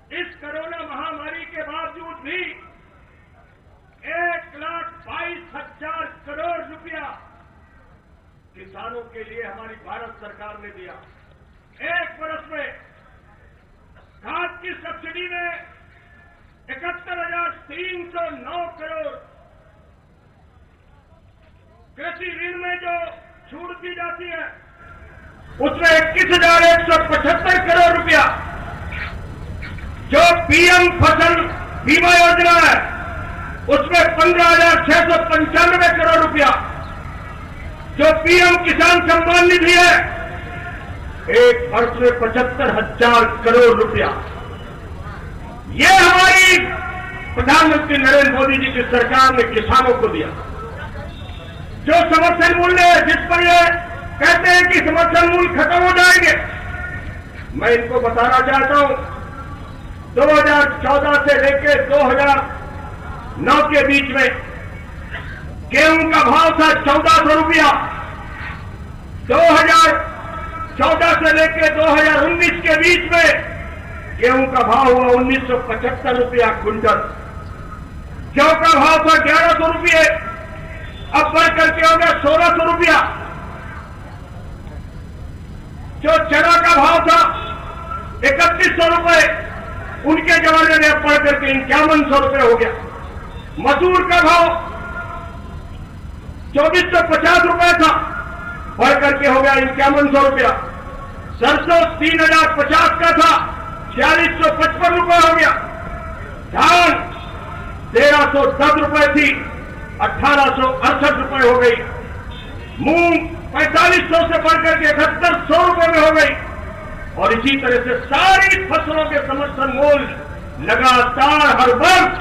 इस कोरोना महामारी के बावजूद भी 1,22,000 करोड़ रुपया किसानों के लिए हमारी भारत सरकार ने दिया। एक वर्ष में खाद की सब्सिडी में 71,309 करोड़, कृषि ऋण में जो छूट दी जाती है उसमें 21,175 करोड़ रुपया, जो पीएम फसल बीमा योजना है उसमें 15,695 करोड़ रुपया, जो पीएम किसान सम्मान निधि है एक वर्ष में 75,000 करोड़ रुपया। ये हमारी प्रधानमंत्री नरेंद्र मोदी जी की सरकार ने किसानों को दिया। जो समर्थन मूल्य है जिस पर ये कहते हैं कि समर्थन मूल्य खत्म हो जाएंगे, मैं इनको बताना चाहता हूं 2014 से लेकर 2009 के बीच में गेहूं का भाव था 1,400 रुपया, 2014 से लेकर 2019 के बीच में गेहूं का भाव हुआ 1,975 रुपया क्विंटल, जौ का भाव था 1,100 रुपये, अब बढ़ करके हो गया 1,600 रुपया, जो चना का भाव था 3,100 रुपये उनके जमाने में अब बढ़ करके 5,100 रुपये हो गया। मसूर का भाव 2,450 रुपये था, बढ़ करके हो गया 5,100 रुपया। सरसों 3,050 का था, 4,655 रुपये हो गया। धान 1,310 रुपये थी, 1,868 रुपये हो गई। मूंग 4,500 से बढ़कर के 7,100 रुपये में हो गई। और इसी तरह से सारी फसलों के समर्थन मूल्य लगातार हर वर्ष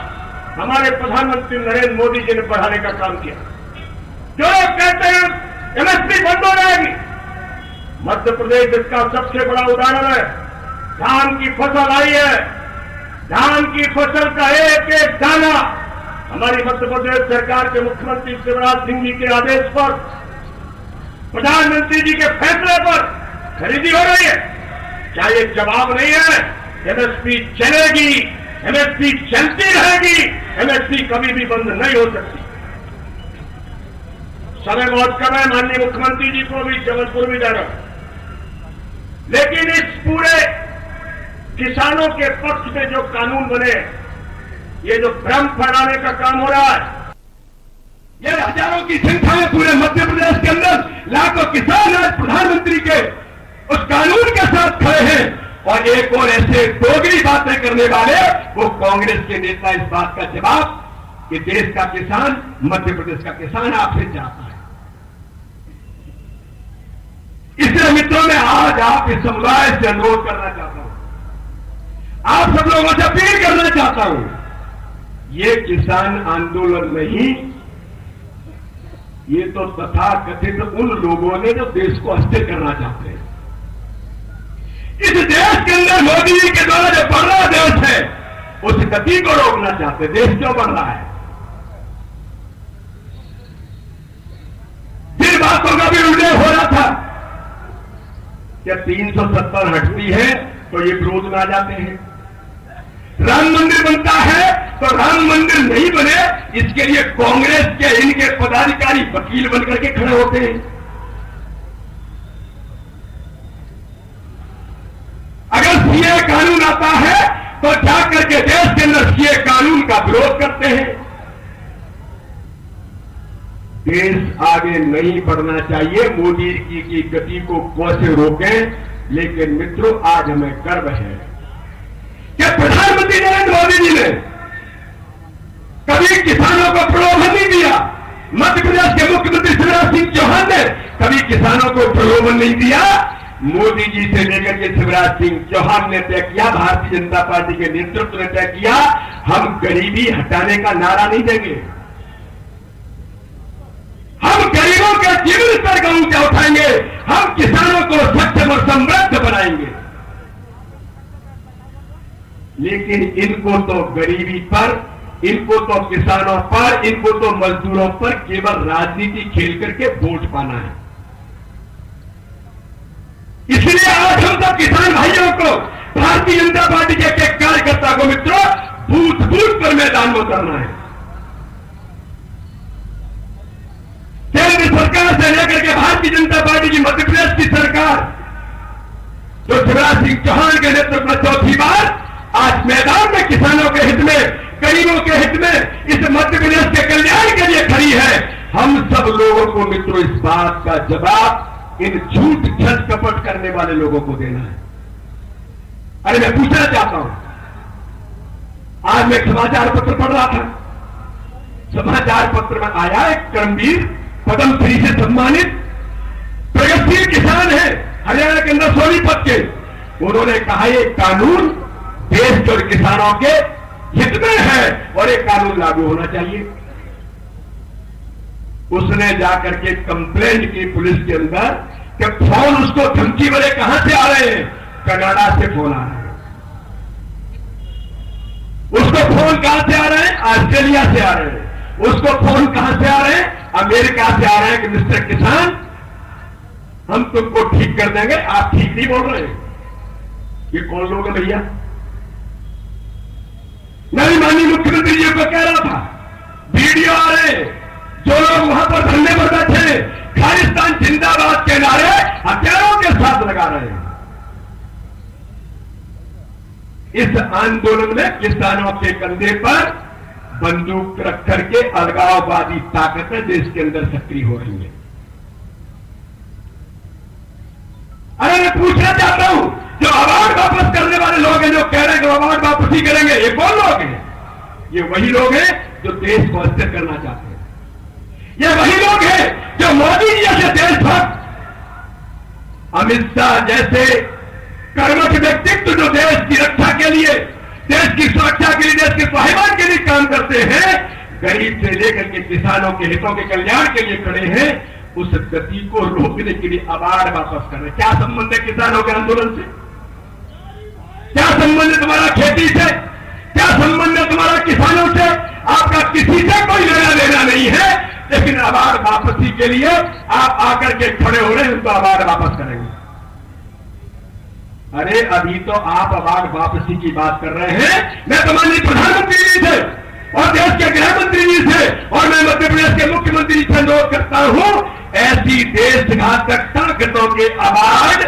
हमारे प्रधानमंत्री नरेंद्र मोदी जी ने बढ़ाने का काम किया। जो लोग कहते हैं एमएसपी बंद हो जाएगी, मध्य प्रदेश इसका सबसे बड़ा उदाहरण है। धान की फसल आई है, धान की फसल का एक एक दाना हमारी मध्य प्रदेश सरकार के मुख्यमंत्री शिवराज सिंह जी के आदेश पर, प्रधानमंत्री जी के फैसले पर खरीदी हो रही है। क्या ये जवाब नहीं है? एमएसपी चलेगी, एमएसपी चलती रहेगी, एमएसपी कभी भी बंद नहीं हो सकती। समय बहुत कम है, माननीय मुख्यमंत्री जी को भी जबलपुर भी जाना, लेकिन इस पूरे किसानों के पक्ष में जो कानून बने, ये जो भ्रम फैलाने का काम हो रहा है, ये हजारों की संख्या में पूरे मध्य प्रदेश के अंदर लाखों किसान आज प्रधानमंत्री के उस कानून के साथ खड़े हैं। और एक और ऐसे दोगली बातें करने वाले वो कांग्रेस के नेता इस बात का जवाब कि देश का किसान, मध्य प्रदेश का किसान आपसे चाहता है। इसलिए मित्रों में आज आप इस समुदाय से अनुरोध करना चाहता हूं, आप सब लोगों से अपील करना चाहता हूं, ये किसान आंदोलन नहीं, ये तो तथाकथित उन लोगों ने जो देश को अस्थिर करना चाहते हैं। इस देश के अंदर मोदी जी के द्वारा जो बढ़ रहा देश है उस गति को रोकना चाहते हैं। देश क्यों बढ़ रहा है? जिन बातों का भी उल्लेख हो रहा था कि 370 हटती है तो ये विरोध में आ जाते हैं, राम मंदिर बनता है तो राम मंदिर नहीं बने इसके लिए कांग्रेस के इनके पदाधिकारी वकील बनकर के खड़े होते हैं। अगर सीए कानून आता है तो जाकर के देश के अंदर सीए कानून का विरोध करते हैं। देश आगे नहीं बढ़ना चाहिए, मोदी जी की गति को कैसे रोकें। लेकिन मित्रों, आज हमें गर्व है कि प्रधानमंत्री नरेंद्र मोदी जी ने कभी किसानों को प्रलोभन नहीं दिया। मध्य प्रदेश के मुख्यमंत्री शिवराज सिंह चौहान ने कभी किसानों को प्रलोभन नहीं दिया। मोदी जी से लेकर के शिवराज सिंह चौहान ने तय किया, भारतीय जनता पार्टी के नेतृत्व ने तय किया, हम गरीबी हटाने का नारा नहीं देंगे, हम गरीबों के जीवन स्तर को ऊंचा उठाएंगे, हम किसानों को सक्षम और समृद्ध बनाएंगे। लेकिन इनको तो गरीबी पर, इनको तो किसानों पर, इनको तो मजदूरों पर केवल राजनीति खेल करके वोट पाना है। इसलिए आज हम सब किसान भाइयों को, भारतीय जनता पार्टी के कार्यकर्ता में उतरना है। केंद्र सरकार से लेकर के भारतीय जनता पार्टी की मध्य प्रदेश की सरकार, जो शिवराज सिंह चौहान के नेतृत्व में चौथी बार आज मैदान में किसानों के हित में, गरीबों के हित में, इस मध्य प्रदेश के कल्याण के लिए खड़ी है। हम सब लोगों को मित्रों इस बात का जवाब इन झूठ छल कपट करने वाले लोगों को देना है। अरे मैं पूछना चाहता हूं, आज मैं समाचार पत्र पढ़ रहा था, समाचार पत्र में आया एक कर्मवीर पद्म श्री से सम्मानित प्रगतिशील किसान है हरियाणा के अंदर सोनीपत के, उन्होंने कहा ये कानून देश और किसानों के हित में है और ये कानून लागू होना चाहिए। उसने जाकर के कंप्लेंट की पुलिस के अंदर कि फोन उसको धमकी वाले कहां से आ रहे हैं, कनाडा से फोन आ रहे हैं। उसको फोन कहां से आ रहे हैं, ऑस्ट्रेलिया से आ रहे हैं। उसको फोन कहां से आ रहे हैं, अमेरिका से आ रहे हैं कि मिस्टर किसान हम तुमको ठीक कर देंगे, आप ठीक नहीं बोल रहे। ये कौन लोग हैं भैया? मैं माननीय मुख्यमंत्री जी को कह रहा था, वीडियो आ रहे, जो लोग वहां पर धरने पर बैठे खालिस्तान जिंदाबाद के नारे हथियारों के साथ लगा रहे हैं। इस आंदोलन में किसानों के कंधे पर बंदूक रख करके अलगाववादी ताकतें देश के अंदर सक्रिय हो रही है। अरे मैं पूछना चाहता हूं, जो अवार्ड वापस करने वाले लोग हैं, जो कह रहे हैं कि अवार्ड वापस ही करेंगे, ये कौन लोग हैं? ये वही लोग हैं जो देश को अस्थिर करना चाहते हैं। ये वही लोग हैं जो मोदी जी जैसे देशभक्त, अमित शाह जैसे कर्मठ व्यक्तित्व जो देश की रक्षा के लिए, देश की सुरक्षा के लिए, देश के स्वाभिमान के लिए काम करते हैं, गरीब से लेकर के किसानों के हितों के कल्याण के लिए खड़े हैं, उस गति को रोकने के लिए अवार्ड वापस कर रहे। क्या संबंध है किसानों के आंदोलन से? क्या संबंध है तुम्हारा खेती से? क्या संबंध है तुम्हारा किसानों से? आपका किसी से कोई लेना देना नहीं है, लेकिन अवार्ड वापसी के लिए आप आकर के खड़े हो रहे हैं, तो अवार्ड वापस करेंगे। अरे अभी तो आप अवार्ड वापसी की बात कर रहे हैं। मैं तो माननीय प्रधानमंत्री जी से और देश के गृह मंत्री जी से और मैं मध्य प्रदेश के मुख्यमंत्री जी से अनुरोध करता हूं, ऐसी देशघातक ताकतों के अवार्ड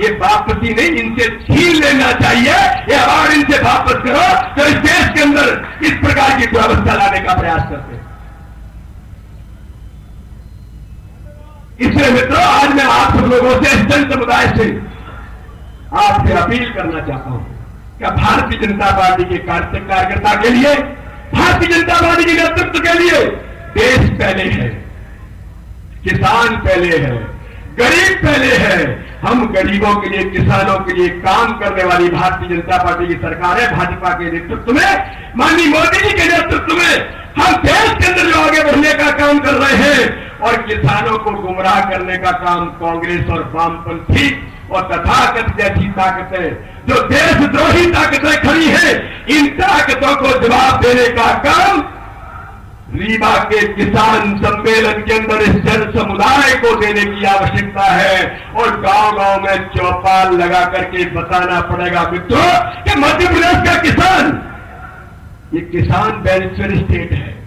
ये वापसी नहीं, इनसे छीन लेना चाहिए। ये अवार्ड इनसे वापस करो तो इस देश के अंदर इस प्रकार की दुरावस्था लाने का प्रयास करते हैं। इसलिए मित्रों, आज मैं आप सब लोगों से, जन समुदाय से आपसे अपील करना चाहता हूं कि भारतीय जनता पार्टी के कार्यकर्ता के लिए, भारतीय जनता पार्टी के नेतृत्व के लिए देश पहले है, किसान पहले है, गरीब पहले है। हम गरीबों के लिए, किसानों के लिए काम करने वाली भारतीय जनता पार्टी की सरकार है। भाजपा के नेतृत्व में, माननीय मोदी जी के नेतृत्व में हम देश के अंदर जो आगे बढ़ने का काम कर रहे हैं, और किसानों को गुमराह करने का काम कांग्रेस और वामपंथी और तथाकथित जैसी ताकतें, जो देशद्रोही ताकतें खड़ी हैं, इन ताकतों को जवाब देने का काम रीवा के किसान सम्मेलन के अंदर इस जन समुदाय को देने की आवश्यकता है। और गांव-गांव में चौपाल लगा करके बताना पड़ेगा मित्रों कि मध्य प्रदेश का किसान, ये किसान वेलफेयर स्टेट है।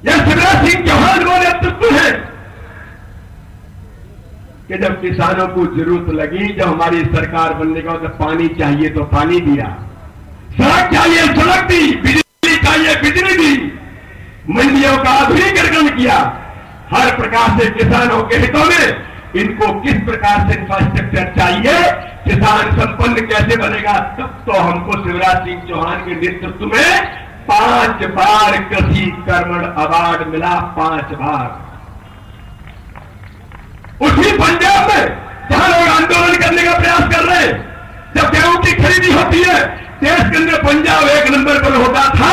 यह शिवराज सिंह चौहान वो नेतृत्व है कि जब किसानों को जरूरत लगी, जब हमारी सरकार बनने का तो पानी चाहिए तो पानी दिया, सड़क चाहिए सड़क दी, बिजली चाहिए बिजली दी, मंडियों का आधुनिकीकरण किया। हर प्रकार से किसानों के हितों में इनको किस प्रकार से इंफ्रास्ट्रक्चर चाहिए, किसान संपन्न कैसे बनेगा, तब तो हमको शिवराज सिंह चौहान के नेतृत्व में 5 बार कृषि कर्मण अवार्ड मिला। 5 बार। उसी पंजाब में जहां लोग आंदोलन करने का प्रयास कर रहे हैं, जब गेहूं की खरीदी होती है, देश के अंदर पंजाब 1 नंबर पर होता था,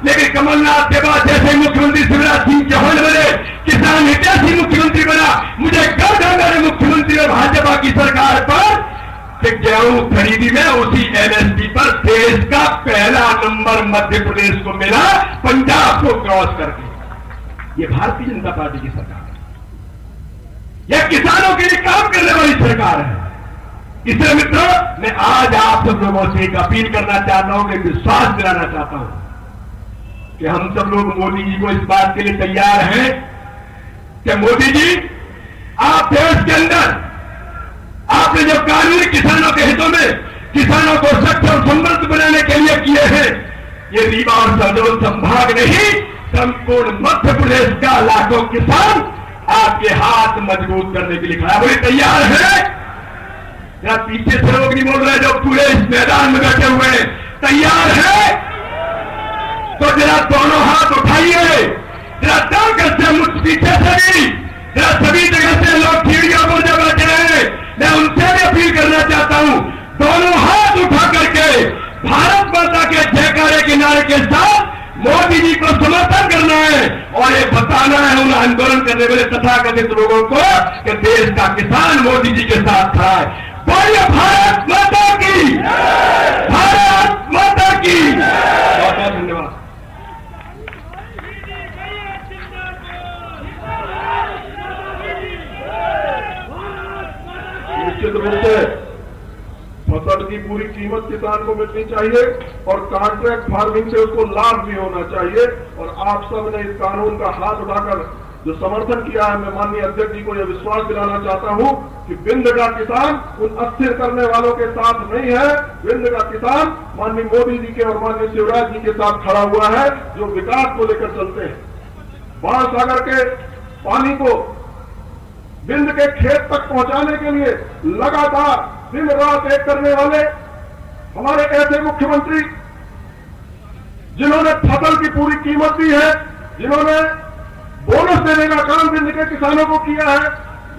लेकिन कमलनाथ के बाद जैसे मुख्यमंत्री शिवराज सिंह चौहान बने, किसान हितैषी मुख्यमंत्री बना, मुझे गर्व है मेरे मुख्यमंत्री और भाजपा की सरकार पर कि गेहूं खरीदी में उसी एमएसपी पर देश का पहला नंबर मध्य प्रदेश को मिला, पंजाब को क्रॉस करके। ये भारतीय जनता पार्टी की सरकार है, यह किसानों के लिए काम करने वाली सरकार है। इसलिए मित्रों, मैं आज आप सब लोगों से एक अपील करना चाहता हूं, कि विश्वास दिलाना चाहता हूं कि हम सब लोग मोदी जी को इस बात के लिए तैयार हैं कि मोदी जी, आप देश के अंदर आपने जो कानून किसानों के हितों में, किसानों को सक्षम और समृद्ध बनाने के लिए किए हैं, ये रीवा और शहडोल संभाग नहीं, संपूर्ण मध्य प्रदेश का लाखों किसान आपके हाथ मजबूत करने के लिए खड़ा। बोले तैयार है? या पीछे से लोग नहीं बोल रहे जो पूरे इस मैदान में बैठे हुए हैं, तैयार है? तो जरा दोनों हाथ उठाइए, जरा ताकत से मुझ पीछे से भी, जरा सभी जगह से लोग सीढ़ियों पर जो बैठे हैं, मैं उनसे भी अपील करना चाहता हूं, दोनों हाथ उठा करके भारत माता के जयकारे के नारे के साथ मोदी जी को समर्थन करना है और ये बताना है उन आंदोलन करने वाले तथाकथित लोगों को कि देश का किसान मोदी जी के साथ खड़ा है। बोलिए भारत माता की, भारत माता की। बहुत बहुत धन्यवाद। निश्चित रूप से फसल की पूरी कीमत किसान को मिलनी चाहिए और कॉन्ट्रैक्ट फार्मिंग से उसको लाभ भी होना चाहिए। और आप सब ने इस कानून का हाथ उठाकर जो समर्थन किया है, मैं माननीय अध्यक्ष जी को यह विश्वास दिलाना चाहता हूं कि बिंद का किसान उन अस्थिर करने वालों के साथ नहीं है। बिंद का किसान माननीय मोदी जी के और माननीय शिवराज जी के साथ खड़ा हुआ है, जो विकास को लेकर चलते हैं। बाण सागर के पानी को बिंद के खेत तक पहुंचाने के लिए लगातार दिन रात एक करने वाले हमारे ऐसे मुख्यमंत्री जिन्होंने फसल की पूरी कीमत दी है, जिन्होंने बोनस देने का काम बिंद के किसानों को किया है,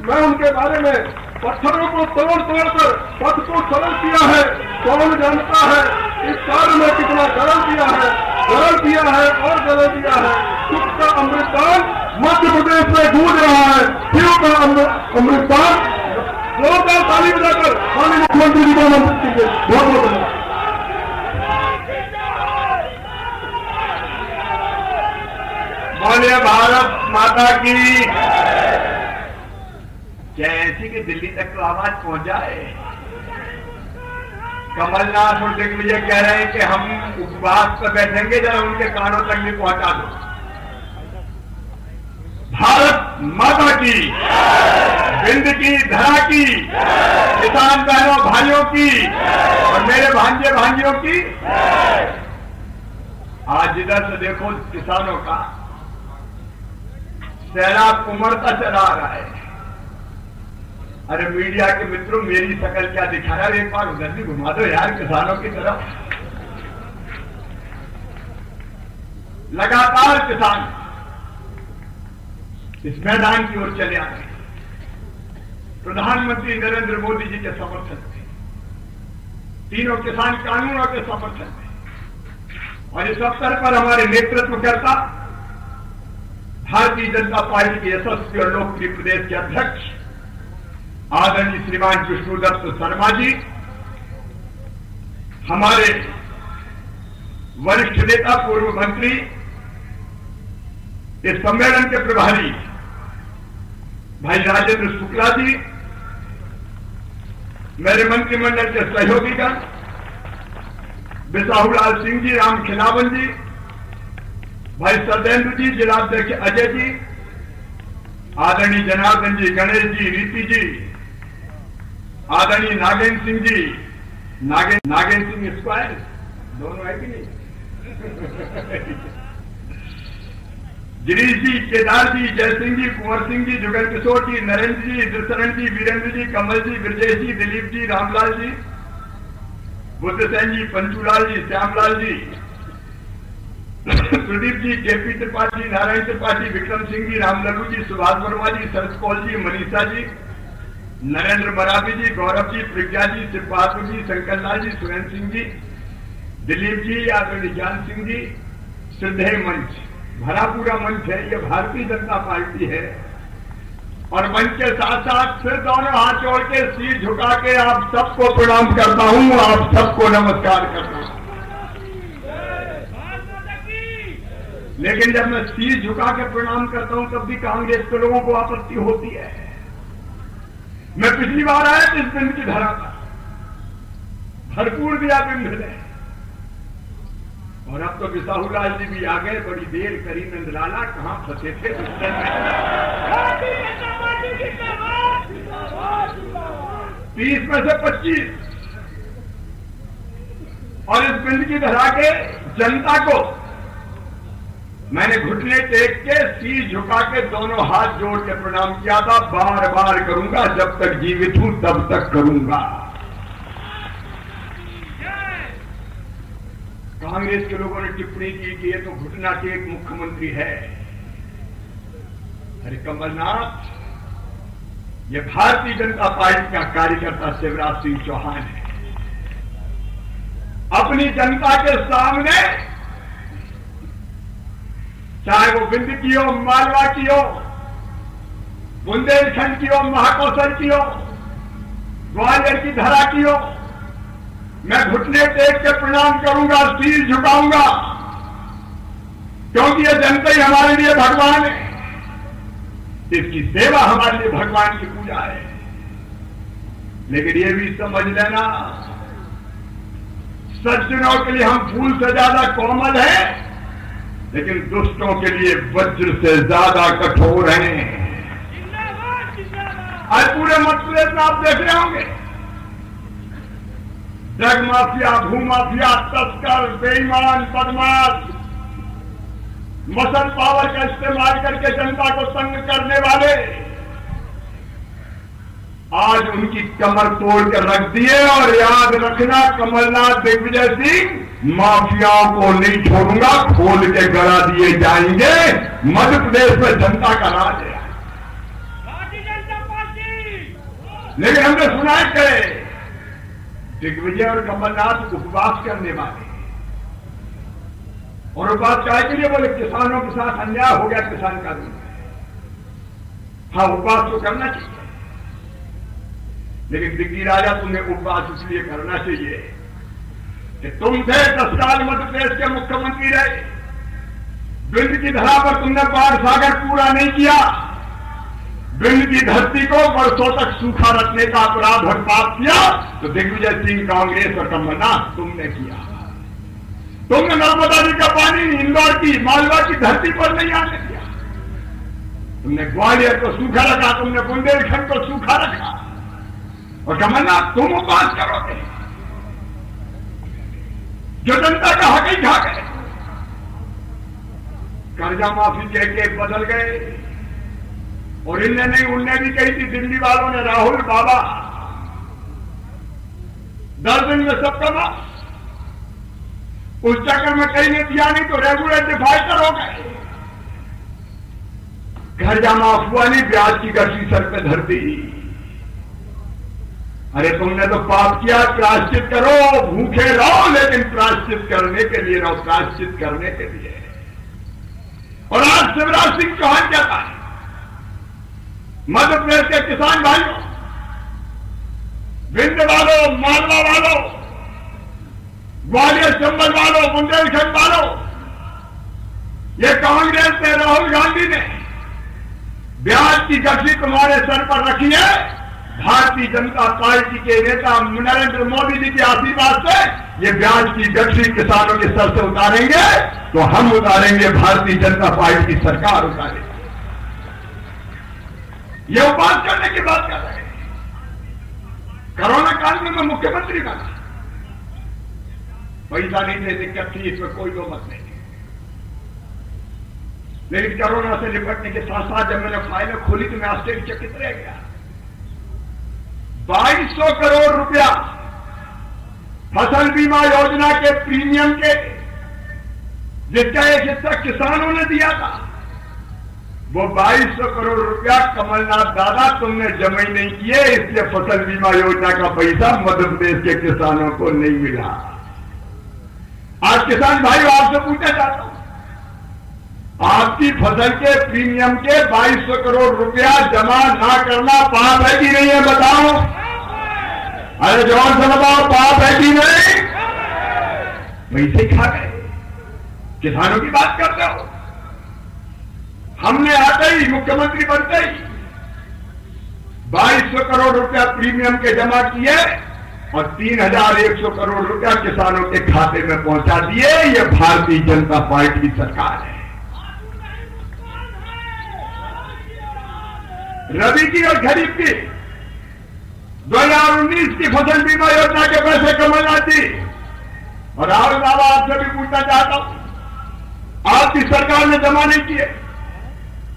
मैं उनके बारे में पत्थरों को तोड़ तोड़कर पथ को सरल किया है। कौन जानता है इस कार्य में कितना गरल दिया है, गरल दिया है और गरल दिया है। सुख का अमृतपान मध्य प्रदेश में गूंज रहा है। शिव का अमृतपान जोरदार ताली बजाकर माननीय मुख्यमंत्री जी को आमंत्रित कीजिए। बहुत बहुत धन्यवाद। बोलिए भारत माता की। क्या ऐसी कि दिल्ली तक तो आवाज पहुंच जाए? कमलनाथ और दिग्विजय कह रहे हैं कि हम उपवास पर बैठेंगे, जरा उनके कानों तक भी पहुंचा दो। भारत माता की, बिंद की, धरा की, किसान बहनों भाइयों की और मेरे भांजे भांजियों की। आज जिधर से देखो किसानों का सैलाब उमड़ता चला आ रहा है। अरे मीडिया के मित्रों, मेरी शकल क्या दिखा रहा है? एक बार उधर भी घुमा दो यार किसानों की तरफ। लगातार किसान इस मैदान की ओर चले आ रहे हैं, प्रधानमंत्री नरेंद्र मोदी जी के समर्थन में, तीनों किसान कानूनों के समर्थन में। और इस अवसर पर हमारे नेतृत्वकर्ता भारतीय जनता पार्टी के यशस्वी और लोकप्रिय प्रदेश के अध्यक्ष आदरणीय श्रीमान विष्णुदत्त शर्मा जी, हमारे वरिष्ठ नेता पूर्व मंत्री, इस सम्मेलन के प्रभारी भाई राजेंद्र शुक्ला जी, मेरे मंत्रिमंडल के सहयोगीगण बिसाहूलाल सिंह जी, राम खिलावन जी, भाई सरदेंद्र जी, जिलाध्यक्ष अजय जी, आदरणीय जनार्दन जी, गणेश जी, रीति जी, आदरणीय नागेंद्र सिंह जी, नागेंद्र सिंह स्क्वायर दोनों है कि नहीं, गिरीश जी, केदार जी, जयसिंह जी, कुंवर सिंह जी, जुगल किशोर जी, नरेंद्र जी, इंद्रशरण जी, वीरेंद्र जी, कमल जी, ब्रजेश जी, दिलीप जी, रामलाल जी, बुद्धसेन जी, पंचूलाल जी, श्यामलाल जी, प्रदीप जी, केपी त्रिपाठी, नारायण त्रिपाठी, विक्रम सिंह जी, रामलल्लू जी, सुभाष वर्मा जी, शरद कौल जी, मनीषा जी, नरेंद्र मरावी जी, गौरव जी, प्रज्ञा जी, शिवपात्र जी, शंकरलाल जी, सुरेंद्र सिंह जी, दिलीप जी, आदरणीय ज्ञान सिंह जी, श्रद्धेय मंच, भरा पूरा मंच है, यह भारतीय जनता पार्टी है। और मंच के साथ साथ फिर दोनों हाथ जोड़ के सिर झुका के आप सबको प्रणाम करता हूं, आप सबको नमस्कार करता हूं। लेकिन जब मैं सिर झुका के प्रणाम करता हूं तब भी कांग्रेस के लोगों को आपत्ति होती है। मैं पिछली बार आया तो इस बिंद की धरा था, भरपूर दिया बिंद ने। और अब तो बिसाहूलाल जी भी आ गए, बड़ी देर करी नंदलाला, कहां फंसे थे दुश्मन में। 30 में से 25 और इस बिंद की धरा के जनता को मैंने घुटने टेक के सिर झुका के दोनों हाथ जोड़ के प्रणाम किया था। बार बार करूंगा, जब तक जीवित हूं तब तक करूंगा। कांग्रेस के लोगों ने टिप्पणी की कि ये तो घुटना टेक मुख्यमंत्री है। अरे कमलनाथ, ये भारतीय जनता पार्टी का कार्यकर्ता शिवराज सिंह चौहान है। अपनी जनता के सामने, चाहे वो बिंद की हो, मालवा की हो, बुंदेलखंड की हो, महाकौशल की हो, ग्वालियर की धरा की हो, मैं घुटने टेक के प्रणाम करूंगा, सिर झुकाऊंगा, क्योंकि ये जनता ही हमारे लिए भगवान है। इसकी सेवा हमारे लिए भगवान की पूजा है। लेकिन ये भी समझ लेना, सज्जनों के लिए हम फूल से ज्यादा कोमल हैं, लेकिन दुष्टों के लिए वज्र से ज्यादा कठोर हैं। आज पूरे मध्य प्रदेश में आप देख रहे होंगे, ड्रग माफिया, भू माफिया, तस्कर, बेईमान, बदमाश, मसल पावर का इस्तेमाल करके जनता को तंग करने वाले आज उनकी कमर तोड़ कर रख दिए। और याद रखना, कमलनाथ, दिग्विजय सिंह, माफियाओं को नहीं छोड़ूंगा, खोल के गड़ा दिए जाएंगे। मध्य प्रदेश में जनता का राज है। लेकिन हमने सुना है कि दिग्विजय और कमलनाथ उपवास करने वाले, और उपवास काय के लिए? बोले किसानों के साथ अन्याय हो गया, किसान कानून। हाँ, उपवास तो करना चाहिए, लेकिन दिग्गी राजा, तुम्हें उपवास इसलिए करना चाहिए कि तुम थे 10 साल मध्य प्रदेश के मुख्यमंत्री रहे। बिंद की धरा पर तुमने बाढ़ सागर पूरा नहीं किया। बिंद की धरती को वर्षों तक सूखा रखने का अपराध और पाप किया तो दिग्विजय सिंह, कांग्रेस और कमलनाथ तुमने किया। तुमने नर्मदा जी का पानी इंदौर की, मालवा की धरती पर नहीं आने दिया। तुमने ग्वालियर को सूखा रखा, तुमने बुंदेलखंड को सूखा रखा। और कमलनाथ, तुम उपवास करोगे? जो जनता का हक ही खा गए। कर्जा माफी कह के बदल गए। और इनने नहीं, उनने भी कही थी, दिल्ली वालों ने, राहुल बाबा 10 दिन में सबका माफ। उस चक्कर में कहीं ने दिया नहीं तो रेगुलर डिफाल्टर हो गए। कर्जा माफ हुआ नहीं, ब्याज की गठरी सर पे धर दी। अरे तुमने तो पाप किया, प्रायश्चित करो। भूखे रहो, लेकिन प्रायश्चित करने के लिए रहो, प्रायश्चित करने के लिए। और आज शिवराज सिंह चौहान कहता है, मध्य प्रदेश के किसान भाइयों, विंध्य वालों, मालवा वालों, ग्वालियर चंबल वालों, बुंदेलखंड वालों, ये कांग्रेस ने, राहुल गांधी ने ब्याज की गठरी तुम्हारे सर पर रखी है। भारतीय जनता पार्टी के नेता नरेंद्र मोदी जी के आशीर्वाद से ये ब्याज की गठरी किसानों के सर से उतारेंगे तो हम उतारेंगे, भारतीय जनता पार्टी की सरकार उतारेगी। ये उपवास करने की बात कर रहे हैं। कोरोना काल में मैं मुख्यमंत्री बना, पैसा नहीं थे, दिक्कत थी, इसमें कोई दो मत नहीं। लेकिन कोरोना से निपटने के साथ साथ जब मैंने फाइलें खोली तो मैं आश्चर्यचकित रह गया। 2200 करोड़ रुपया फसल बीमा योजना के प्रीमियम के, जिसका एक हिस्सा किसानों ने दिया था, वो 2200 करोड़ रुपया कमलनाथ दादा तुमने जमा ही नहीं किए, इसलिए फसल बीमा योजना का पैसा मध्य प्रदेश के किसानों को नहीं मिला। आज किसान भाई आपसे पूछना चाहता हूं, आपकी फसल के प्रीमियम के 2200 करोड़ रुपया जमा ना करना पाप है कि नहीं है? बताओ। अरे जोर से बताओ, पाप है कि नहीं? पैसे खा गए, किसानों की बात करते हो। हमने आते ही, मुख्यमंत्री बनते ही 2200 करोड़ रुपया प्रीमियम के जमा किए और 3,100 करोड़ रुपया किसानों के खाते में पहुंचा दिए। ये भारतीय जनता पार्टी की सरकार है। रबी की और खरीफ की 2019 की फसल बीमा योजना के पैसे कमलनाथ जी और राहुल बाबा आपसे भी पूछना चाहता हूं, आपकी सरकार ने जमा नहीं किए,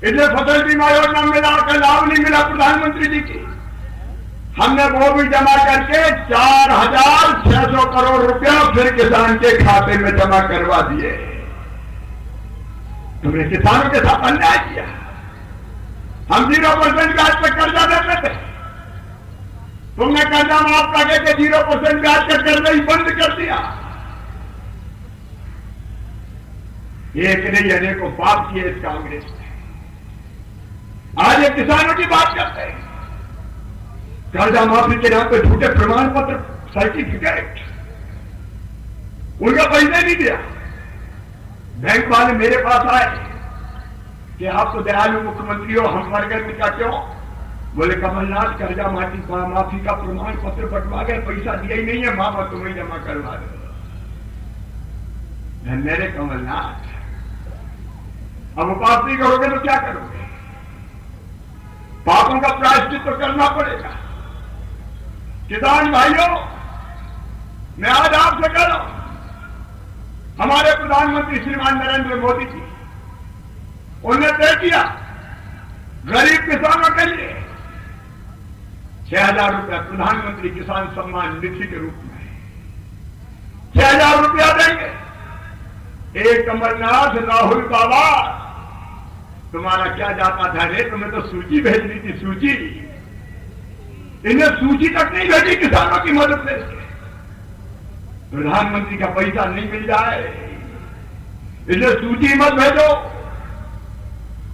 इसलिए फसल बीमा योजना मिला का लाभ नहीं मिला प्रधानमंत्री जी की। हमने वो भी जमा करके 4,600 करोड़ रुपया फिर किसान के खाते में जमा करवा दिए। तुमने किसानों के साथ अन्याय किया। हम 0% ब्याज पर कर्जा देते थे, तुमने कर्जा माफ करके 0% ब्याज का कर्जा ही बंद कर दिया। एक नहीं अनेकों पाप किए इस कांग्रेस ने। आज ये किसानों की बात करते हैं, कर्जा माफी के नाम पे झूठे प्रमाण पत्र, सर्टिफिकेट, उनका पैसा नहीं दिया। बैंक वाले मेरे पास आए कि आप तो दयालु मुख्यमंत्री हो, हम मर गए क्या क्यों? बोले कमलनाथ कर्जा माफी का प्रमाण पत्र बंटवा गए, पैसा दिया ही नहीं है, मामा तुम्हें जमा करवा दो। मेरे कमलनाथ, अब उपास नहीं करोगे तो क्या करोगे? पापों का प्रायश्चित तो करना पड़ेगा। किसान भाइयों, मैं आज आपसे कह रहा हूं, हमारे प्रधानमंत्री श्रीमान नरेंद्र मोदी जी, उन्होंने तय किया गरीब किसानों के लिए 6,000 रुपया प्रधानमंत्री किसान सम्मान निधि के रूप में 6,000 रुपया देंगे। एक कमलनाथ, राहुल बाबा, तुम्हारा क्या जाता था रे? तुम्हें तो सूची भेजनी थी, सूची। इन्हें सूची तक नहीं भेजी किसानों की मदद से। प्रधानमंत्री का पैसा नहीं मिल जाए, इन्हें सूची मत भेजो।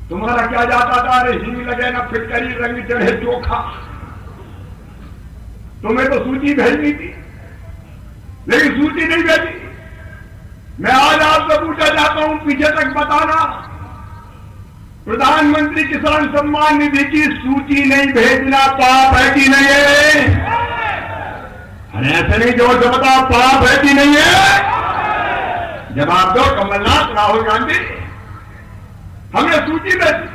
तुम्हारा क्या जाता था? अरे हिंग लगे ना फिटकरी, रंग चढ़े चोखा। तुम्हें तो सूची भेजनी थी, लेकिन सूची नहीं भेजी। मैं आज आपसे पूछा जाता हूं, पीछे तक बताना, प्रधानमंत्री किसान सम्मान निधि की सूची नहीं भेजना पाप है कि नहीं है? अरे ऐसे नहीं, जोर से बताओ, पाप है कि नहीं है? जवाब दो कमलनाथ, राहुल गांधी। हमने सूची भेजी।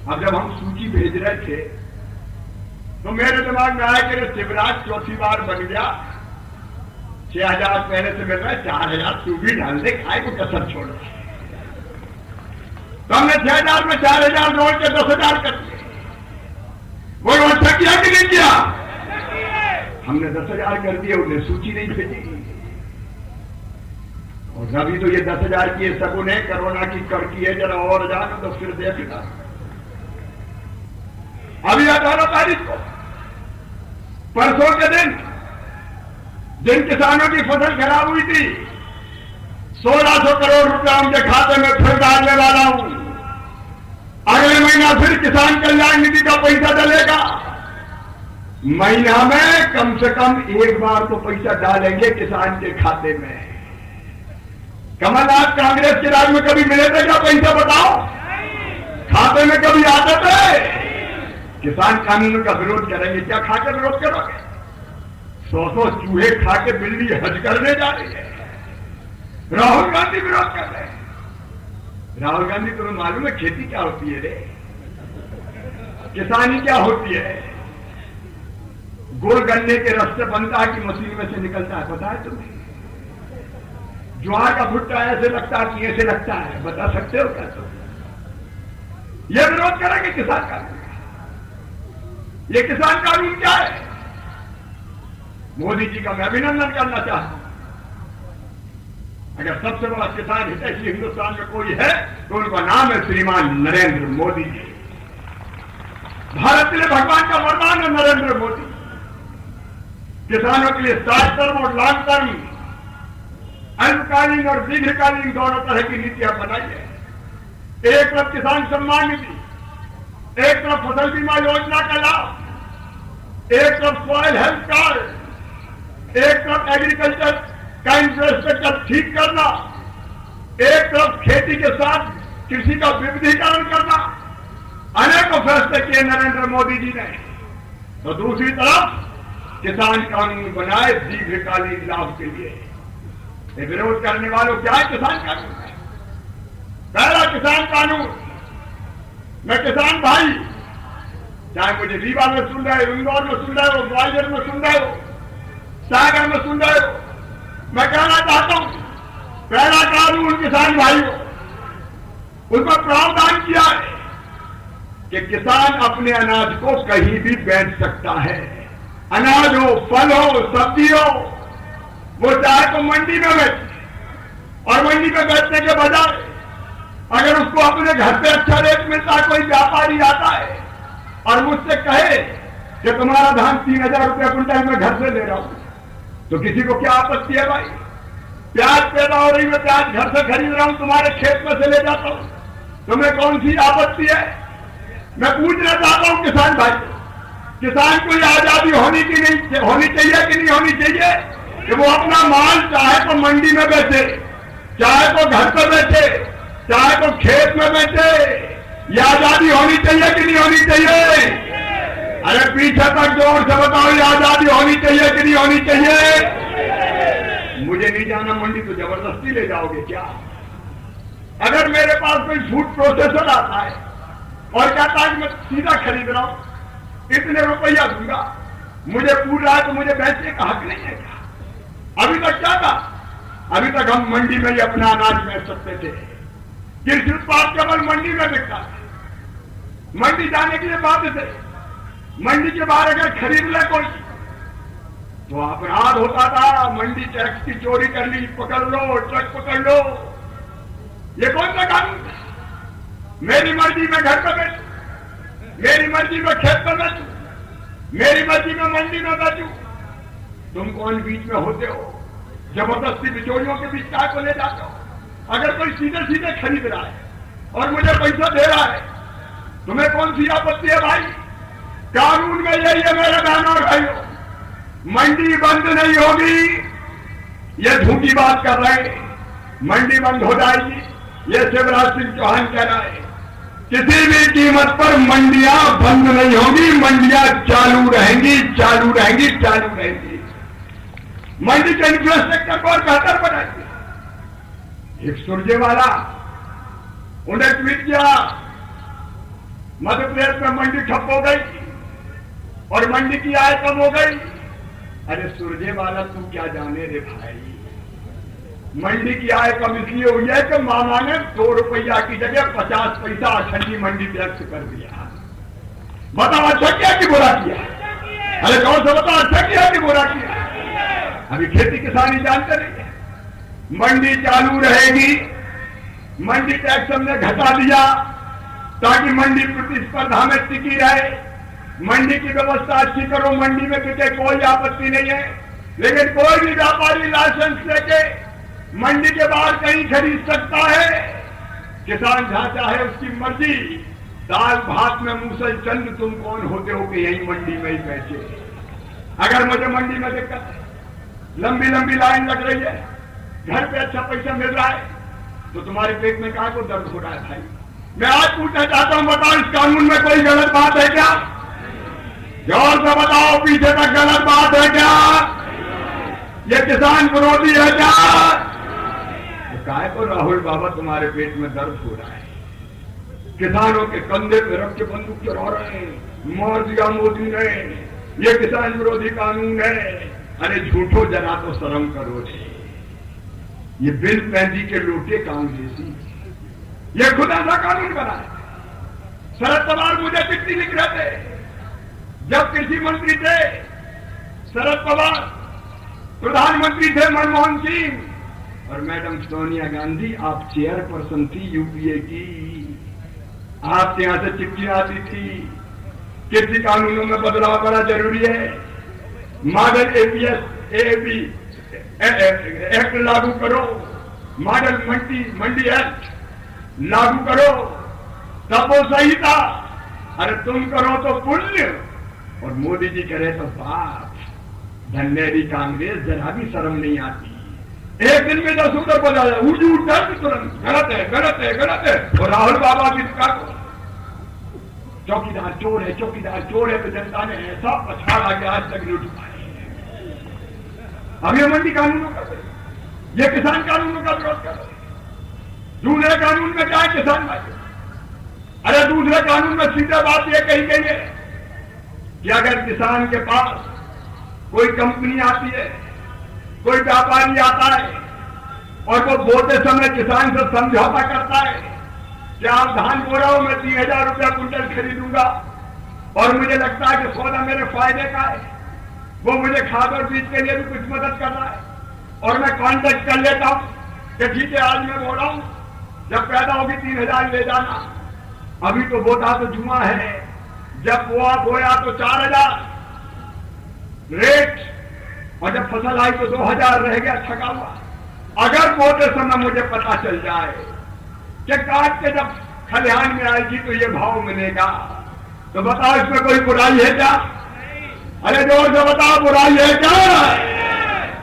अब जब हम सूची भेज रहे थे तो मेरे दिमाग में आया कि शिवराज चौथी बार बन गया, 6,000 पहले से मिल रहा है, 4,000 तू भी डाल दे, खाए को कसर छोड़। तो हमने 6,000 में 4,000 जोड़ के 10,000 कर दिए। वो अच्छा किया कि नहीं किया? हमने 10,000 कर दिए, उन्हें सूची नहीं भेजी। और अभी तो ये 10,000 की सगुन है, कोरोना की कड़की है, जरा और जानो तो फिर देखना। अभी 18 तारीख को, परसों के दिन, जिन किसानों की फसल खराब हुई थी, 1,600 करोड़ रुपया उनके खाते में फिर डालने वाला हूं। अगले महीना फिर किसान कल्याण निधि का पैसा डलेगा। महीना में कम से कम एक बार तो पैसा डालेंगे किसान के खाते में। कमलनाथ कांग्रेस के राज में कभी मिले थे क्या पैसा? बताओ, खाते में कभी आते थे? किसान कानून का विरोध करेंगे, क्या खाकर विरोध करोगे? 100 चूहे खा के बिल्ली हज करने जा रही है। राहुल गांधी विरोध कर रहे हैं। राहुल गांधी, तुम्हें मालूम है खेती क्या होती है रे? किसानी क्या होती है? गुड़ गन्ने के रस से बनता है कि मशीन में से निकलता है, पता है तुम्हें? ज्वार का भुट्टा ऐसे लगता है कि ऐसे लगता है, बता सकते हो क्या तुम? ये विरोध करेंगे किसान कानून का। ये किसान कानून क्या है? मोदी जी का मैं अभिनंदन करना चाहता हूं। अगर सबसे बड़ा किसान हितैषी हिंदुस्तान में कोई है तो उनका नाम है श्रीमान नरेंद्र मोदी जी। भारत के लिए भगवान का वरदान है नरेंद्र मोदी। किसानों के लिए शॉर्ट टर्म और लॉन्ग टर्म, अल्पकालीन और दीर्घकालीन दोनों तरह की नीतियां बनाई है। एक तरफ किसान सम्मान निधि, एक तरफ फसल बीमा योजना का लाभ, एक तरफ सॉइल हेल्थ कार्ड, एक तरफ एग्रीकल्चर का इंफ्रास्ट्रक्चर ठीक करना, एक तरफ खेती के साथ कृषि का विविधीकरण करना, अनेकों फैसले किए नरेंद्र मोदी जी ने। तो दूसरी तरफ किसान कानून बनाए दीर्घकालीन लाभ के लिए। ये विरोध करने वालों क्या है किसान कानून? पहला किसान कानून, मैं किसान भाई, चाहे मुझे रीवा में सुन रहे हो, इंदौर में सुन रहे हो, ग्वालियर में सुन रहे हो, सागर में सुन रहे हो, मैं कहना चाहता हूं पहला कानून किसान भाइयों, उसमें प्रावधान किया है कि किसान अपने अनाज को कहीं भी बेच सकता है। अनाज हो, फल हो, सब्जी हो, वो चाहे तो मंडी में बेचे, और मंडी में बेचने के बजाय अगर उसको अपने घर पे अच्छा रेट मिलता है, कोई व्यापारी आता है और मुझसे कहे कि तुम्हारा धान 3000 रुपया क्विंटल में घर से ले रहा हूं, तो किसी को क्या आपत्ति है भाई? प्याज पैदा हो रही, मैं प्याज घर से खरीद रहा हूं, तुम्हारे खेत में से ले जाता हूं, तुम्हें कौन सी आपत्ति है? मैं पूछना चाहता हूं किसान भाई, किसान को यह आजादी होनी चाहिए कि नहीं होनी चाहिए कि वो अपना माल चाहे तो मंडी में बेचे, चाहे तो घर पर बेचे, चाहे तो खेत में बेचे? यह आजादी होनी चाहिए कि नहीं होनी चाहिए? अरे पीछे तक जोर से बताओ, यह आजादी होनी चाहिए कि नहीं होनी चाहिए? मुझे नहीं जाना मंडी तो जबरदस्ती ले जाओगे क्या? अगर मेरे पास कोई फूड प्रोसेसर आता है और कहता है कि मैं सीधा खरीद रहा हूं, इतने रुपया दूंगा, मुझे पूछ रहा है तो मुझे बेचने का हक नहीं है क्या? अभी तक क्या था? अभी तक हम मंडी में ही अपना अनाज बेच सकते थे। कृषि उत्पाद केवल मंडी में बिकता है, मंडी जाने के लिए बाध्य थे। मंडी के बाहर अगर खरीद ले कोई तो अपराध होता था, मंडी टैक्स की चोरी कर ली, पकड़ लो, ट्रक पकड़ लो। ये कौन सा कानून है? मेरी मर्जी में घर पर बेचूं, मेरी मर्जी में खेत पर बेचूं, मेरी मर्जी में मंडी में बेचूं। तुम कौन बीच में होते हो? जबरदस्ती बिचौलियों के बीच काय को ले जाते हो? अगर कोई सीधे सीधे खरीद रहा है और मुझे पैसा दे रहा है, तुम्हें कौन सी आपत्ति है भाई? कानून में यही है मेरे बहनों और भाइयों, मंडी बंद नहीं होगी। ये झूठी बात कर रहे हैं, मंडी बंद हो जाएगी, ये शिवराज सिंह चौहान कह रहा है। किसी भी कीमत पर मंडियां बंद नहीं होगी, मंडियां चालू रहेंगी, चालू रहेंगी, चालू रहेंगी। मंडी के इंफ्रास्ट्रक्चर को और बेहतर बनाएंगे। एक सुरजेवाला, उन्हें ट्वीट किया, मध्य प्रदेश में मंडी ठप हो गई और मंडी की आय कम हो गई। अरे सुरजेवाला, तू क्या जाने रे भाई? मंडी की आय कम इसलिए हुई है कि मामा ने 2 रुपया की जगह 50 पैसा अठंडी मंडी टैक्स कर दिया। बताओ अच्छा किया कि बुरा किया? अरे कौन सा बताओ, अच्छा किया कि बुरा किया? अभी खेती किसानी जानते नहीं है। मंडी चालू रहेगी, मंडी टैक्स हमने घटा दिया ताकि मंडी प्रतिस्पर्धा में टिकी रहे। मंडी की व्यवस्था अच्छी करो, मंडी में बिके, कोई आपत्ति नहीं है। लेकिन कोई भी व्यापारी लाइसेंस लेके मंडी के बाहर कहीं खरीद सकता है। किसान जहां चाहे उसकी मर्जी। दाल भात में मूसल चंद तुम कौन होते हो कि यही मंडी में ही बेचे? अगर मुझे मंडी में दिक्कत है, लंबी लंबी लाइन लग रही है, घर पे अच्छा पैसा मिल रहा है, तो तुम्हारे पेट में क्या को दर्द हो रहा है भाई? मैं आज पूछना चाहता हूं, बताओ इस कानून में कोई गलत बात है क्या? जोर से बताओ, पीछे तक गलत बात है क्या? ये किसान विरोधी है क्या? तो काय को राहुल बाबा तुम्हारे पेट में दर्द हो रहा है? किसानों के कंधे पे रख के बंदूक चढ़ा रहे हैं, मार दिया मोदी ने, ये किसान विरोधी कानून है। अरे झूठो, जरा तो शर्म करो रे। ये बिल पैंदी के लोटे कांग्रेसी, ये खुद ऐसा कानून बना है। शरद पवार मुझे चिट्ठी लिख रहे थे जब कृषि मंत्री थे शरद पवार, प्रधानमंत्री थे मनमोहन सिंह और मैडम सोनिया गांधी, आप चेयरपर्सन थी यूपीए की। आपके यहां से चिट्ठी आती थी, कृषि कानूनों में बदलाव बड़ा जरूरी है, मॉडल एपीएस एपी एक्ट लागू करो, मॉडल मंडी एक्ट लागू करो, तब वो सही था। अरे तुम करो तो पुण्य और मोदी जी करे तो पाप। धन्यरी कांग्रेस, जरा भी शर्म नहीं आती। एक दिन में 10 उधर बजाया, उजू दर्द तुरंत गलत है, गलत है, गलत है। और राहुल बाबा की दुकान, चौकीदार चोर है, चौकीदार चोर है, तो जनता ने ऐसा पछाड़ा कि आज तक नहीं उठ पाए। अब ये मंडी कानूनों का, ये किसान कानूनों का विरोध कर रहे हैं। दूसरे कानून में क्या है किसान भाई? अरे दूसरे कानून में सीधा बात यह कही गई है कि अगर किसान के पास कोई कंपनी आती है, कोई व्यापारी आता है और वो बोते समय किसान से समझौता करता है कि आप धान बो रहा हो, मैं 3000 रुपया कुंटल खरीदूंगा और मुझे लगता है कि सौदा मेरे फायदे का है, वो मुझे खाद और बीज के लिए भी कुछ मदद कर रहा है और मैं कॉन्टेक्ट कर लेता हूं कि ठीक है आज मैं बो रहा हूं, जब पैदा होगी 3000 ले जाना। अभी तो बोता तो जुआ है, जब बोया तो 4000 रेट, और जब फसल आई तो 2000 रह गया ठगा हुआ। अगर बोते समय मुझे पता चल जाए कि काट के जब खलिहान में आएगी तो ये भाव मिलेगा, तो बताओ इसमें कोई बुराई है क्या? अरे जोर से बताओ बुराई है क्या?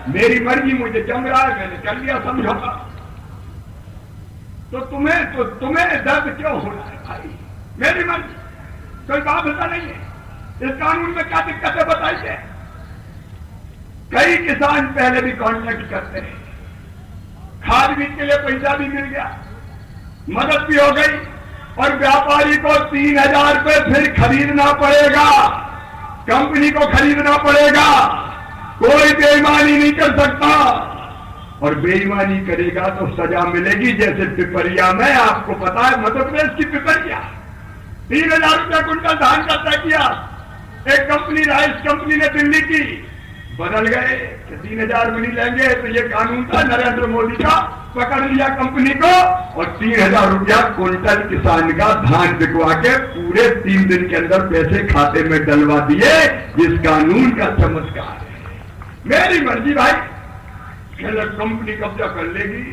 मेरी मर्जी, मुझे जम रहा है, मैंने कर लिया समझौता। तो तुम्हें दर्द क्यों हो रहा है भाई? मेरी मर्जी, कोई बात होता नहीं है। इस कानून में क्या दिक्कत है बताइए? कई किसान पहले भी कॉन्ट्रैक्ट करते हैं, खाद बीज के लिए पैसा भी मिल गया, मदद भी हो गई और व्यापारी को 3000 रुपये फिर खरीदना पड़ेगा, कंपनी को खरीदना पड़ेगा। कोई बेईमानी नहीं कर सकता और बेईमानी करेगा तो सजा मिलेगी। जैसे पिपरिया में, आपको पता है मध्य प्रदेश की पिपरिया, 3000 रुपया कुंटल धान का तय किया। एक कंपनी, राइस कंपनी ने दिल्ली की, बदल गए कि 3000 में नहीं लेंगे, तो ये कानून था नरेंद्र मोदी का, पकड़ लिया कंपनी को और 3000 रुपया कुंटल किसान का धान बिकवा के पूरे 3 दिन के अंदर पैसे खाते में डलवा दिए। इस कानून का चमत्कार है। मेरी मर्जी भाई, कंपनी कब्जा कर लेगी।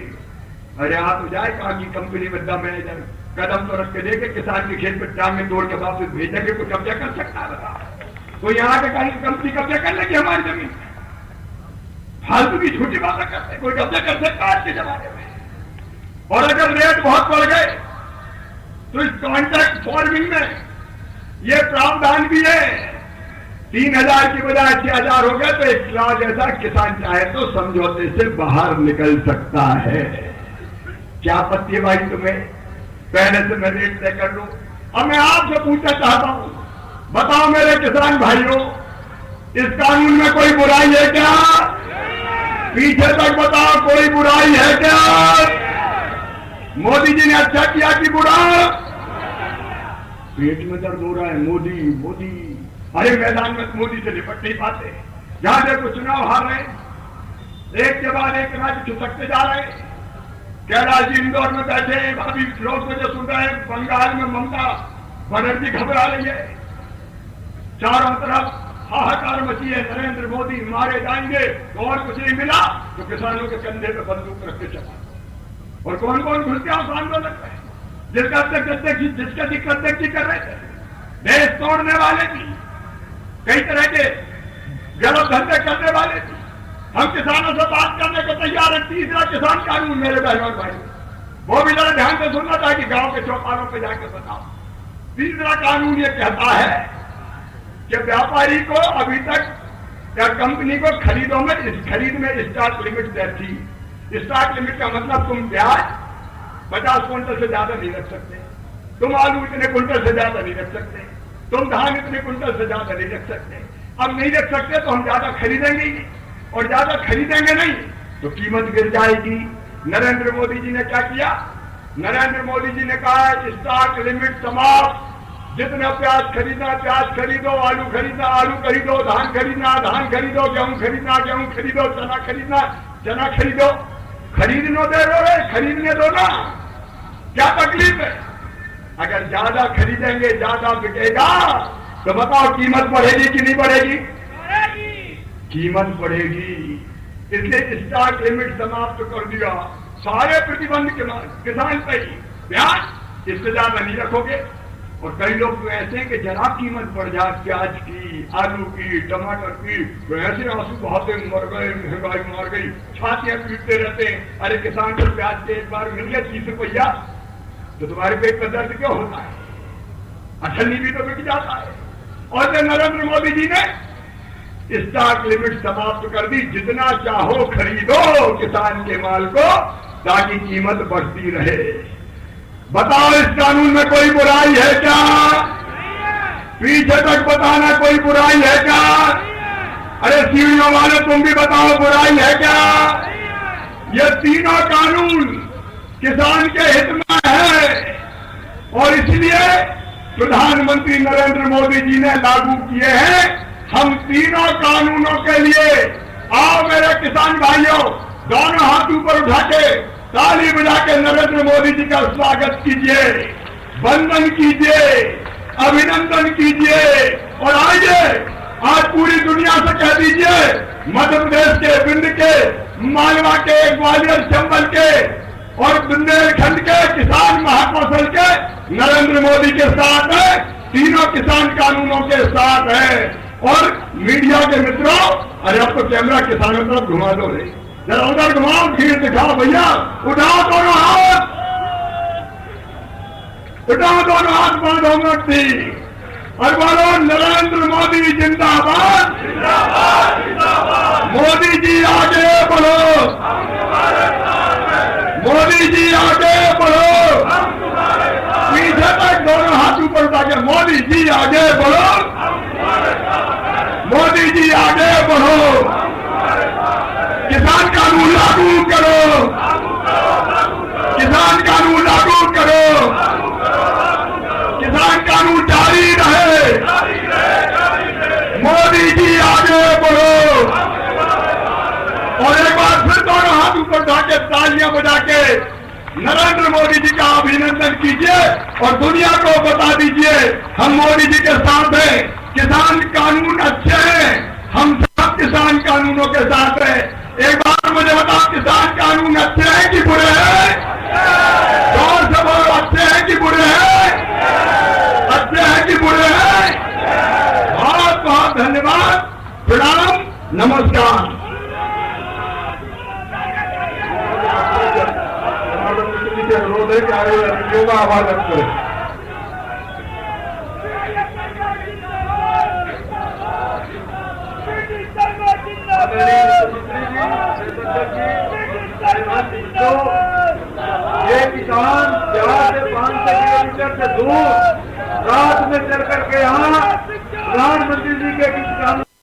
अरे आ तो जाए कहा कि कंपनी में दम है, कदम तो रख के देखे, किसान के खेत में टांग में तोड़ के वापस भेजेंगे, कोई कब्जा कर सकता है? तो यहाँ के कहीं कंपनी कब्जा कर लेगी हमारी जमीन? फालतू की झूठी बातें करते, कोई कब्जा कर सकता आज के जमाने में। और अगर रेट बहुत बढ़ गए तो इस कॉन्ट्रैक्ट फार्मिंग में ये प्रावधान भी है, 3000 की बजाय 6000 हो गए तो एक क्लास ऐसा किसान चाहे तो समझौते से बाहर निकल सकता है। क्या आपत्ति है भाई तुम्हें? पहले से मैं रेट तय कर लूं। अब मैं आपसे पूछना चाहता हूं, बताओ मेरे किसान भाइयों, इस कानून में कोई बुराई है क्या? पीछे तक बताओ, कोई बुराई है क्या? मोदी जी ने अच्छा किया कि बुरा? पेट में दर्द हो रहा है, मोदी मोदी। अरे मैदान में मोदी से निपट नहीं पाते। जहां देखो चुनाव हार रहे, एक के बाद एक राज्य खिसकते जा रहे। कैलाश जी इंदौर में बैठे हैं, अभी लोग मुझे सुन रहे हैं, बंगाल में ममता बनर्जी घबरा रही है, चारों तरफ हाहाकार मची है, नरेंद्र मोदी मारे जाएंगे तो और कुछ नहीं मिला तो किसानों के कंधे पे बंदूक रख के चला। और कौन कौन घुस गया उस आंदोलन में? जिसका अध्यक्ष जी कर रहे थे, देश तोड़ने वाले भी, कई तरह के गलत धंधे करने वाले भी। हम किसानों से बात करने को तैयार है। तीसरा किसान कानून मेरे बहनों भाई, वो भी जरा ध्यान से सुनना था कि गांव के चौपालों पे जाकर बताओ। तीसरा कानून ये कहता है कि व्यापारी को अभी तक या कंपनी को खरीद में स्टॉक लिमिट तय थी। स्टॉक लिमिट का मतलब तुम प्याज 50 कुंटल से ज्यादा नहीं रख सकते, तुम आलू इतने कुंटल से ज्यादा नहीं रख सकते, तुम धान इतने कुंटल से ज्यादा नहीं रख सकते। अब नहीं रख सकते तो हम ज्यादा खरीदेंगे ही, और ज्यादा खरीदेंगे नहीं तो कीमत गिर जाएगी। नरेंद्र मोदी जी ने क्या किया? नरेंद्र मोदी जी ने कहा स्टॉक लिमिट समाप्त, जितना प्याज खरीदना प्याज खरीदो, आलू खरीदना आलू खरीदो, धान खरीदना धान खरीदो, गेहूं खरीदना गेहूं खरीदो, चना खरीदना चना खरीदो। खरीदने दो ना, क्या तकलीफ है? अगर ज्यादा खरीदेंगे ज्यादा बिकेगा तो बताओ कीमत बढ़ेगी कि नहीं बढ़ेगी? कीमत बढ़ेगी। इसलिए स्टॉक लिमिट समाप्त कर दिया, सारे प्रतिबंध किसान पे ही, प्याज इससे ज्यादा नहीं रखोगे। और कई लोग तो ऐसे हैं कि जरा कीमत बढ़ जाए प्याज की, आलू की, टमाटर की, तो ऐसे आंसू बहाते मर गए, महंगाई मार गई, छातियां पीटते रहते हैं। अरे किसान को प्याज के एक बार मिल गया 30 रुपया तो तुम्हारे पेट में दर्द क्यों होता है? अठन्नी भी तो बिक जाता है। और जो नरेंद्र मोदी जी ने स्टॉक लिमिट समाप्त कर दी। जितना चाहो खरीदो किसान के माल को, ताकि कीमत बढ़ती रहे। बताओ इस कानून में कोई बुराई है क्या? पीछे तक बताना कोई बुराई है क्या? अरे सीढ़ियों वाले तुम भी बताओ बुराई है क्या? ये तीनों कानून किसान के हित में है और इसलिए प्रधानमंत्री नरेंद्र मोदी जी ने लागू किए हैं। हम तीनों कानूनों के लिए आओ मेरे किसान भाइयों, दोनों हाथ ऊपर उठा के ताली बजा के नरेंद्र मोदी जी का स्वागत कीजिए, वंदन कीजिए, अभिनंदन कीजिए और आइए आज पूरी दुनिया से कह दीजिए, मध्य प्रदेश के बिंद के, मालवा के, ग्वालियर चंबल के और बुंदेलखंड के किसान महाकौशल के नरेंद्र मोदी के साथ है, तीनों किसान कानूनों के साथ है। और मीडिया के मित्रों, अरे अब तो कैमरा किसानों तरफ घुमा दो रे, जरा उधर घुमाओ, भीड़ दिखाओ भैया, उठाओ दोनों हाथ, उठाओ दोनों हाथ, बांधो मुट्ठी और बोलो नरेंद्र मोदी जिंदाबाद, जिंदाबाद, जिंदाबाद। मोदी जी आगे बढ़ो, मोदी जी आगे बढ़ो, पीछे तक दोनों हाथ ऊपर उठा के मोदी जी आगे बढ़ो, मोदी जी आगे बढ़ो, किसान कानून लागू करो, किसान कानून लागू करो, किसान कानून जारी रहे, मोदी जी आगे बढ़ो। और एक बार फिर दोनों हाथ ऊपर उठा के तालियां बजा के नरेंद्र मोदी जी का अभिनंदन कीजिए और दुनिया को बता दीजिए हम मोदी जी के साथ हैं, किसान कानून अच्छे हैं, हम सब किसान कानूनों के साथ हैं। एक बार मुझे बताओ, किसान कानून अच्छे हैं कि बुरे हैं? जोर से बोलो, अच्छे हैं कि बुरे हैं? अच्छे हैं कि बुरे हैं? बहुत बहुत धन्यवाद, प्रणाम, नमस्कार। अनुरोध है कि योगा आवाज करें। ये किसान यहाँ से 500 किलोमीटर से दूर रात में चल करके यहाँ प्रधानमंत्री जी के किसान